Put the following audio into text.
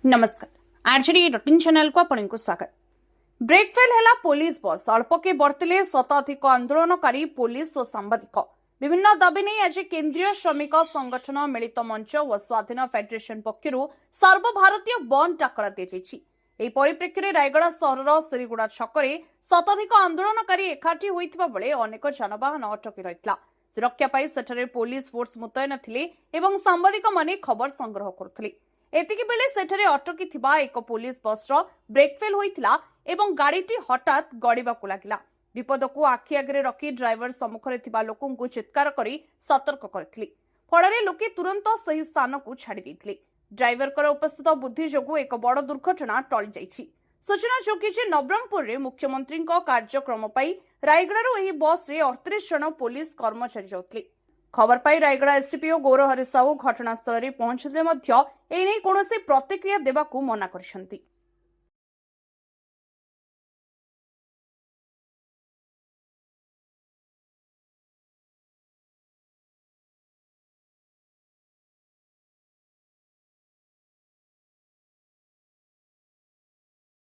नमस्कार RJD routine channel को आपको स्वागत। ब्रेक फेल है पुलिस बस अल्पके बर्तिले शताधिक आंदोलनकारी पुलिस और सांबादिक विभिन्न दाबी नहीं आज केंद्रीय श्रमिक संगठन मिलित मंच और स्वाधीन फेडरेशन पक्षर सर्वभारतीय बंद डाकरा दी परिप्रेक्षी रायगढ़ सहर सिरीगुड़ा छकरे शताधिक आंदोलनकारी एकाठी होता बेले अनेक जानवाहन अटकी रही सुरक्षा सेठारे पुलिस फोर्स मुतयन थिले एवं सांबादिक माने खबर संग्रह करुथिले। एतिकी बेले सेठारे अटकी थिबा एक पुलिस बसर ब्रेक फेल होइथिला एवं गाड़ीटी हठात गड़ीबाकु लागिला। विपद को आखि आगे रखी ड्राइवर सम्मुखरे थिबा लोकंकु चित्कार करी सतर्क करथिले। फଳରେ लोके तुरंत सही स्थान को छाड़ी देथिले। ड्राइवर कर उपस्थित बुद्धि जोगु एक बड़ दुर्घटना टळी जाइछि। सूचना जोगी जे नवरंगपुर रे मुख्यमंत्री कार्यक्रम पाई रायगढ़ एही बस रे 38 जन पुलिस कर्मचारी जाउथिले। खबर पाई रायगढ़ एसडीपीओ गौरहरि साहू घटनास्थल रे पहुंचले मध्य एने कोनोसी प्रतिक्रिया देबाकू मना करछंती।